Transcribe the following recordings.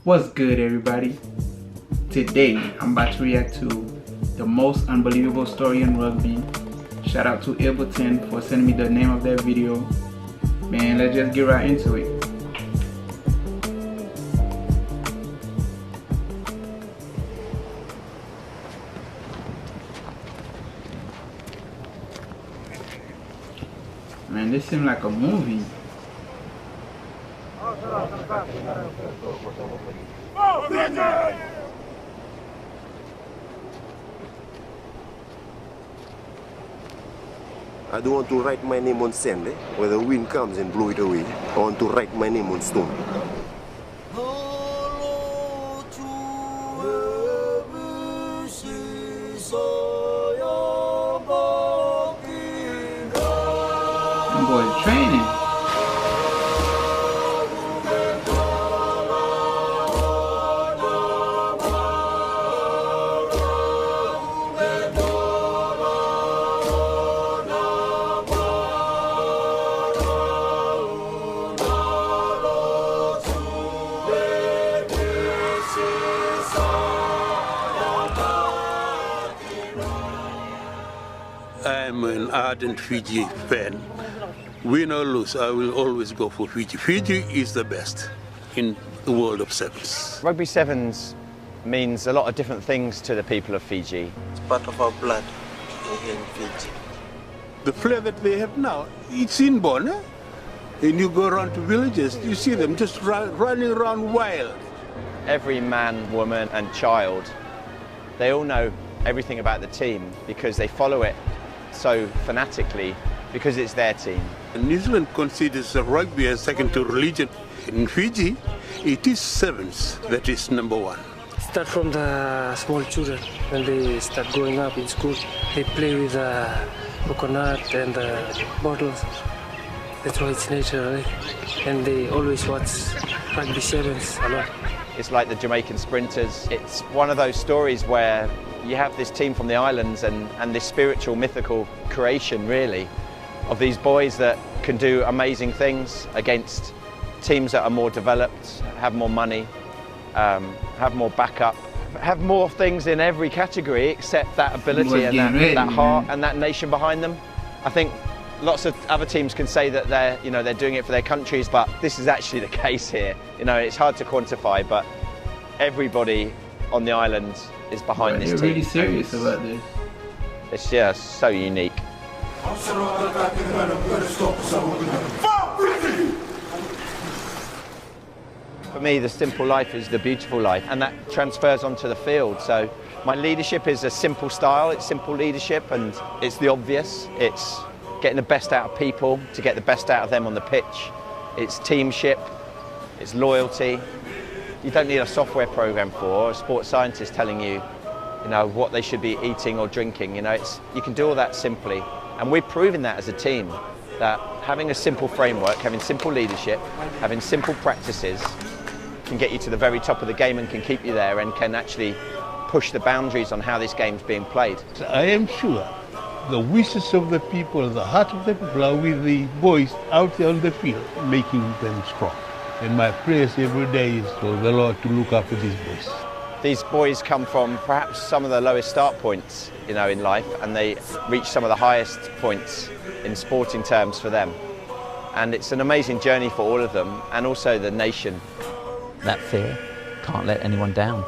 What's good, everybody? Today I'm about to react to the most unbelievable story in rugby. Shout out to Ableton for sending me the name of that video. Man, let's just get right into it. Man, this seems like a movie. I don't want to write my name on sand, where the wind comes and blow it away. I want to write my name on stone. Them boys training. I'm an ardent Fiji fan. Win or lose, I will always go for Fiji. Fiji is the best in the world of sevens. Rugby sevens means a lot of different things to the people of Fiji. It's part of our blood here in Fiji. The flair that they have now, it's inborn. And you go around to villages, you see them just running around wild. Every man, woman and child, they all know everything about the team because they follow it so fanatically because it's their team. New Zealand considers rugby as second to religion. In Fiji, it is sevens that is number one. Start from the small children. When they start growing up in school, they play with coconut and bottles. That's why it's natural, right? And they always watch rugby sevens a lot. It's like the Jamaican sprinters. It's one of those stories where you have this team from the islands and this spiritual, mythical creation, really, of these boys that can do amazing things against teams that are more developed, have more money, have more backup, have more things in every category except that ability and that heart and that nation behind them. I think lots of other teams can say that they're doing it for their countries, but this is actually the case here. It's hard to quantify, but everybody on the island is behind this team. They're really serious about this. It's just so unique. For me, the simple life is the beautiful life, and that transfers onto the field. So my leadership is a simple style, it's simple leadership, and it's the obvious. It's getting the best out of people to get the best out of them on the pitch. It's teamship, it's loyalty. You don't need a software program or a sports scientist telling you, what they should be eating or drinking. You can do all that simply. And we've proven that as a team, that having a simple framework, having simple leadership, having simple practices can get you to the very top of the game and can keep you there and can actually push the boundaries on how this game's being played. I am sure the wishes of the people, the heart of the people are with the boys out there on the field, making them strong. And my prayers every day is for the Lord to look after these boys. These boys come from perhaps some of the lowest start points, in life, and they reach some of the highest points in sporting terms for them. And it's an amazing journey for all of them, and also the nation. That fear can't let anyone down.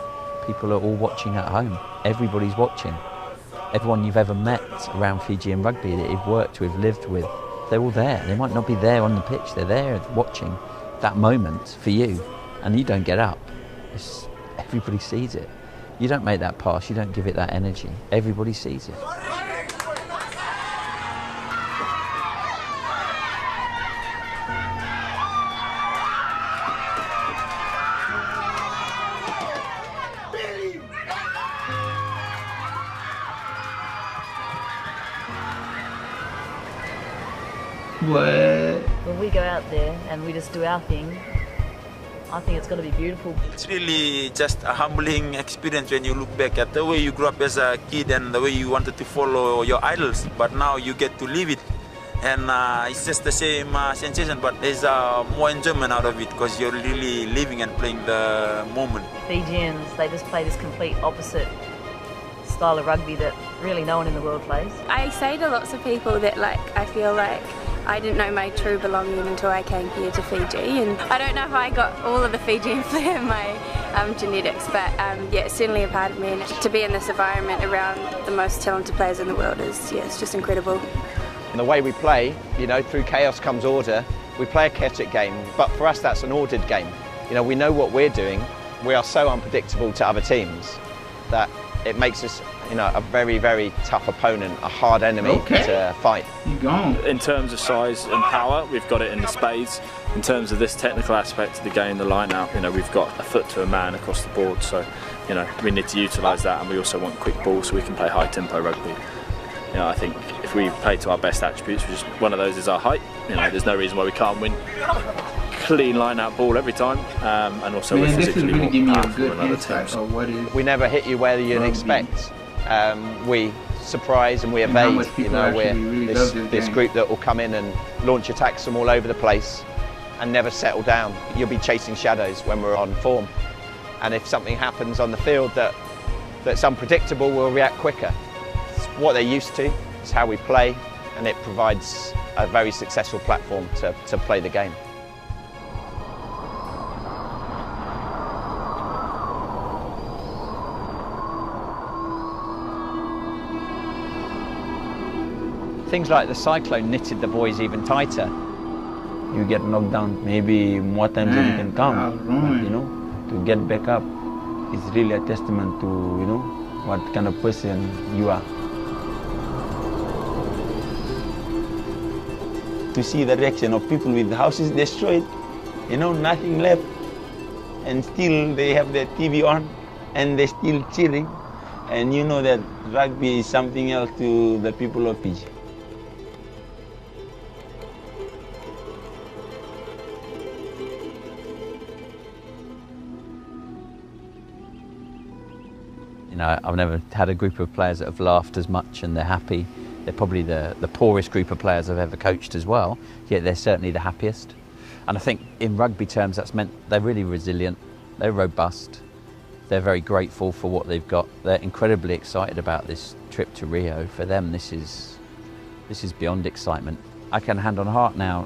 People are all watching at home. Everybody's watching. Everyone you've ever met around Fijian rugby that you've worked with, lived with, they're all there. They might not be there on the pitch, they're there watching that moment for you, and you don't get up. Everybody sees it. You don't make that pass, you don't give it that energy. Everybody sees it. What? When we go out there and we just do our thing, I think it's going to be beautiful. It's really just a humbling experience when you look back at the way you grew up as a kid and the way you wanted to follow your idols, but now you get to live it and it's just the same sensation, but there's more enjoyment out of it because you're really living and playing the moment. Fijians, they just play this complete opposite style of rugby that really no one in the world plays. I say to lots of people that I feel like I didn't know my true belonging until I came here to Fiji, and I don't know if I got all of the Fijian flair in my genetics, but yeah, it's certainly a part of me, and to be in this environment around the most talented players in the world is, yeah, it's just incredible. And the way we play, you know, through chaos comes order. We play a chaotic game, but for us that's an ordered game. You know, we know what we're doing. We are so unpredictable to other teams that it makes us, you know, a very, very tough opponent, a hard enemy to fight. You gone. In terms of size and power, we've got it in the spades. In terms of this technical aspect of the game, the line out, you know, we've got a foot to a man across the board, so, you know, we need to utilise that, and we also want quick ball so we can play high tempo rugby. You know, I think if we play to our best attributes, which is one of those is our height, you know, there's no reason why we can't win clean line out ball every time, and also we're physically more powerful than other teams. We never hit you where you'd expect. We surprise and we evade. You know, we're this group that will come in and launch attacks from all over the place and never settle down. You'll be chasing shadows when we're on form, and if something happens on the field that's unpredictable, we'll react quicker. It's what they're used to. It's how we play, and it provides a very successful platform to play the game. Things like the cyclone knitted the boys even tighter. You get knocked down, maybe more times than you can count. But, you know, to get back up is really a testament to, you know, what kind of person you are. To see the reaction of people with houses destroyed, you know, nothing left, and still they have their TV on and they're still cheering, and you know that rugby is something else to the people of Fiji. You know, I've never had a group of players that have laughed as much and they're happy. They're probably the poorest group of players I've ever coached as well, yet they're certainly the happiest. And I think in rugby terms that's meant they're really resilient, they're robust, they're very grateful for what they've got. They're incredibly excited about this trip to Rio. For them this is beyond excitement. I can hand on heart now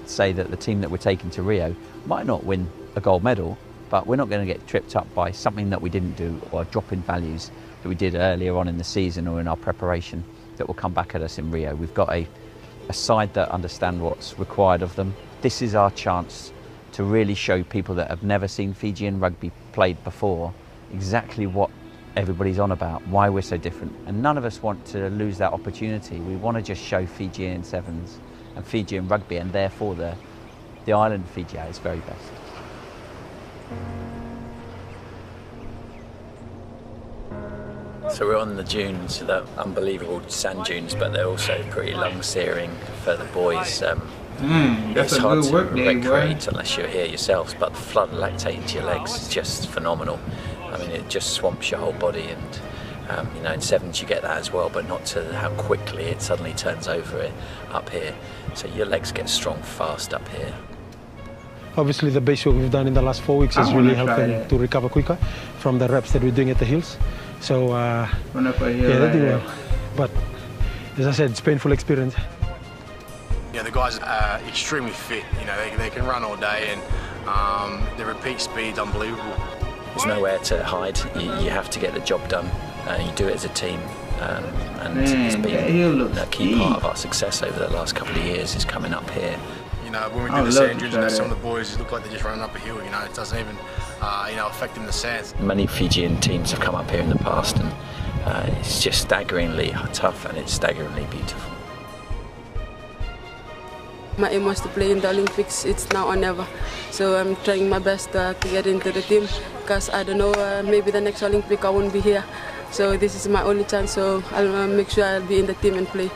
say that the team that we're taking to Rio might not win a gold medal, but we're not going to get tripped up by something that we didn't do or a drop in values that we did earlier on in the season or in our preparation that will come back at us in Rio. We've got a side that understand what's required of them. This is our chance to really show people that have never seen Fijian rugby played before exactly what everybody's on about, why we're so different. And none of us want to lose that opportunity. We want to just show Fijian sevens and Fijian rugby, and therefore the island of Fiji at its very best. So we're on the dunes, the unbelievable sand dunes, but they're also pretty lung-searing for the boys. That's it's a hard good work to day, recreate unless you're here yourselves, but the flood of lactate into your legs is just phenomenal. I mean, it just swamps your whole body, and you know, in sevens you get that as well, but not to how quickly it suddenly turns over it up here. So your legs get strong fast up here. Obviously the base work we've done in the last 4 weeks has really helped them to recover quicker from the reps that we're doing at the hills. So yeah, they do well. But as I said, it's a painful experience. Yeah, the guys are extremely fit. You know, they can run all day, and their repeat speed's unbelievable. There's nowhere to hide. You have to get the job done. You do it as a team, and it's been a key part of our success over the last couple of years is coming up here. You know, when we do the sand dunes, you know, some of the boys look like they're just running up a hill. You know, it doesn't even you know, affect them in the sands. Many Fijian teams have come up here in the past, and it's just staggeringly tough, and it's staggeringly beautiful. My aim was to play in the Olympics. It's now or never. So I'm trying my best to get into the team, because I don't know, maybe the next Olympic I won't be here. So this is my only chance, so I'll make sure I'll be in the team and play.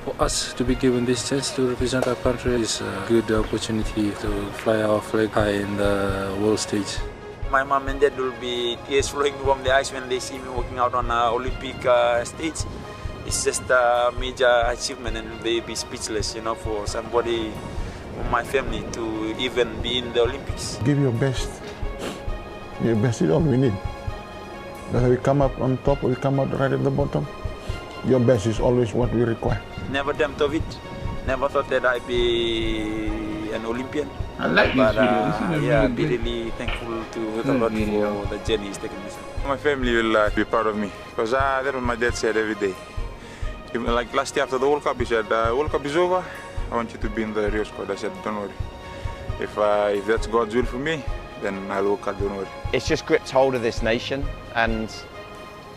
For us to be given this chance to represent our country is a good opportunity to fly our flag high in the world stage. My mom and dad will be tears flowing from their eyes when they see me walking out on Olympic stage. it's just a major achievement, and they be speechless, you know, for somebody from my family to even be in the Olympics. Give your best. Your best is all we need. Whether we come up on top or we come out right at the bottom, your best is always what we require. Never dreamt of it. Never thought that I'd be an Olympian. I like this video. Yeah, I'd be really thankful to the Lord for the journey he's taken me through. My family will be proud of me because that's what my dad said every day. Even like last year after the World Cup, he said, World Cup is over, I want you to be in the Rio squad. I said, don't worry. If that's God's will for me, then I'll work hard, don't worry. It's just gripped hold of this nation, and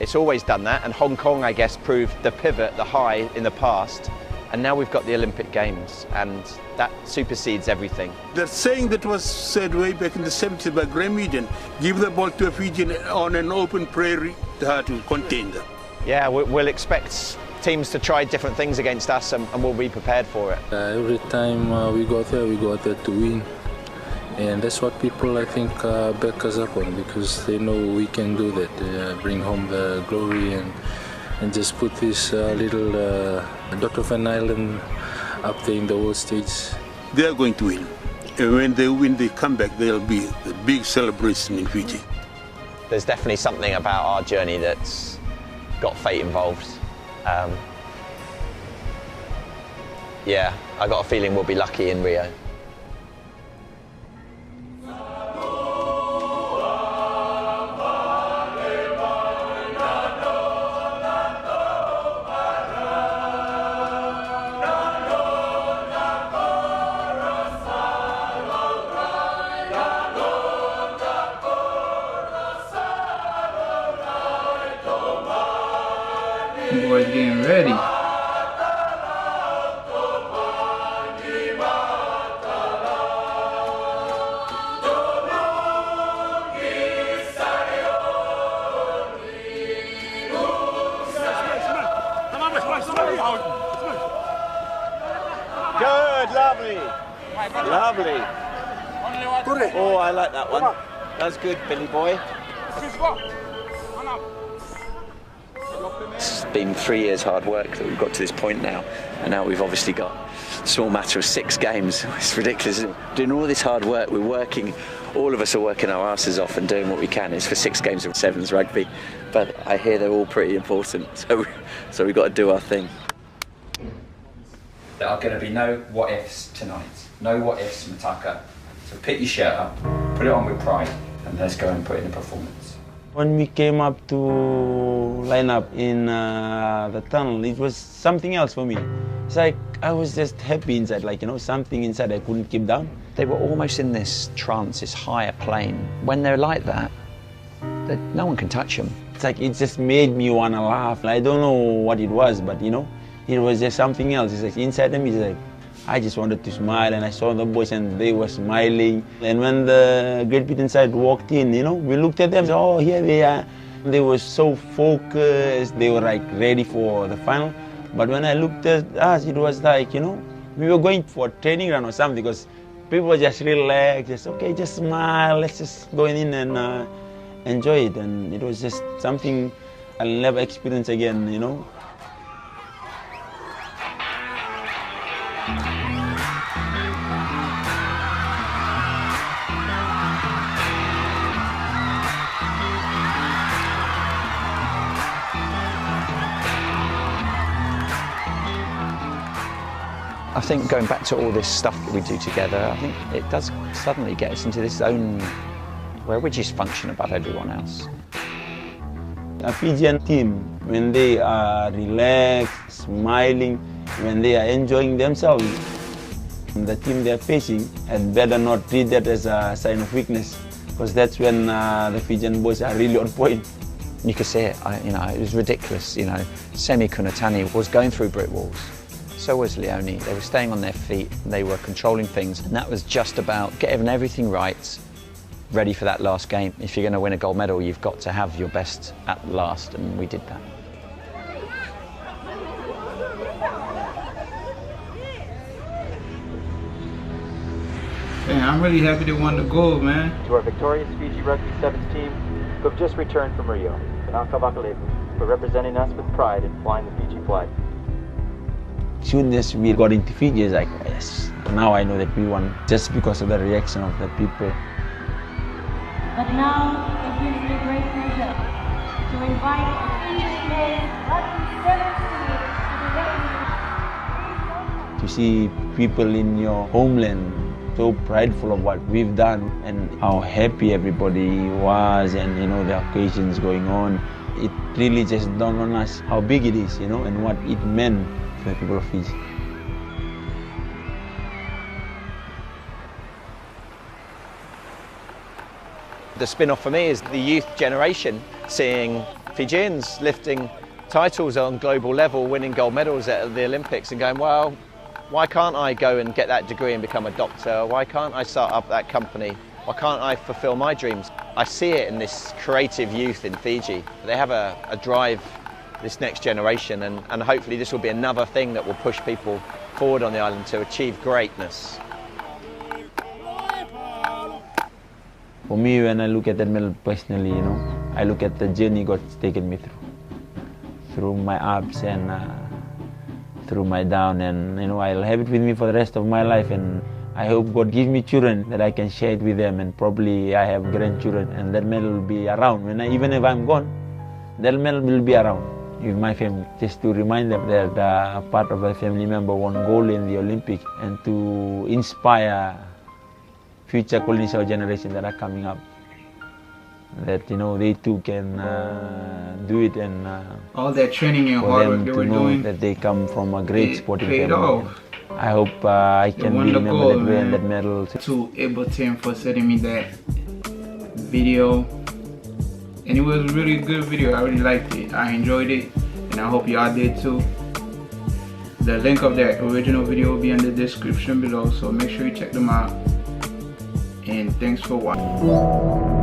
it's always done that. And Hong Kong, I guess, proved the pivot, the high in the past. And now we've got the Olympic Games, and that supersedes everything. That saying that was said way back in the 70s by Graham Eden, give the ball to a Fijian on an open prairie to contain them. Yeah, we'll expect teams to try different things against us, and we'll be prepared for it. Every time we go there to win. And that's what people, I think, back us up on, because they know we can do that, bring home the glory and just put this little dot of an island up there in the world stage. They are going to win. And when they win, they come back, there'll be a big celebration in Fiji. There's definitely something about our journey that's got fate involved. Yeah, I got a feeling we'll be lucky in Rio. Boys getting ready. Good, lovely. Lovely. Oh, I like that one. That's good, Billy boy. It's been 3 years hard work that we've got to this point now, and now we've obviously got a small matter of 6 games. It's ridiculous. Doing all this hard work, we're working, all of us are working our asses off and doing what we can. It's for 6 games of sevens rugby, but I hear they're all pretty important, so we've got to do our thing. There are going to be no what ifs tonight. No what ifs, Mataka. So pick your shirt up, put it on with pride, and let's go and put in a performance. When we came up to line up in the tunnel, it was something else for me. It's like I was just happy inside, like, you know, something inside I couldn't keep down. They were almost in this trance, this higher plane. When they're like that, no one can touch them. It's like it just made me want to laugh. I don't know what it was, but, you know, it was just something else. It's like inside them, it's like I just wanted to smile, and I saw the boys and they were smiling. And when the Great Britain side walked in, you know, we looked at them, oh, here they are. They were so focused, they were like ready for the final. But when I looked at us, it was like, you know, we were going for a training run or something, because people were just relaxed, just, okay, just smile, let's just go in and enjoy it. And it was just something I'll never experience again, you know. I think going back to all this stuff that we do together, I think it does suddenly get us into this zone where we just function above everyone else. A Fijian team, when they are relaxed, smiling, when they are enjoying themselves, the team they are facing had better not treat that as a sign of weakness, because that's when the Fijian boys are really on point. You could see it, you know, it was ridiculous. You know, Semi Kunatani was going through brick walls. So was Leone. They were staying on their feet, they were controlling things, and that was just about getting everything right, ready for that last game. If you're going to win a gold medal, you've got to have your best at last, and we did that. Man, I'm really happy they won the gold, man. To our victorious Fiji Rugby Sevens team who have just returned from Rio. Kanaka Vakalevu. for representing us with pride in flying the Fiji flag. As soon as we got into Fiji, it's like, yes, now I know that we won, just because of the reaction of the people. But now it gives me great pleasure to invite the Fiji native Rugby Sevens to the To see people in your homeland so prideful of what we've done and how happy everybody was, and the occasions going on, it really just dawned on us how big it is, and what it meant for the people of Fiji. The spin-off for me is the youth generation, seeing Fijians lifting titles on global level, winning gold medals at the Olympics, and going, well, why can't I go and get that degree and become a doctor? Why can't I start up that company? Why can't I fulfill my dreams? I see it in this creative youth in Fiji. They have a drive, this next generation, and hopefully this will be another thing that will push people forward on the island to achieve greatness. For me, when I look at that medal personally, I look at the journey God's taken me through my ups and through my down, and I'll have it with me for the rest of my life, and I hope God gives me children that I can share it with them, and probably I have grandchildren, and that medal will be around. Even if I'm gone, that medal will be around with my family, just to remind them that part of a family member won gold in the Olympics, and to inspire future colonial generations that are coming up, that they too can do it, and all that training and hard work they were doing, that they come from a great sporting paid family. off. I hope I can be remembered that way, and that medal. To Ableton for sending me that video, and it was a really good video. I really liked it. I enjoyed it, and I hope y'all did too. The link of that original video will be in the description below, so make sure you check them out. And thanks for watching.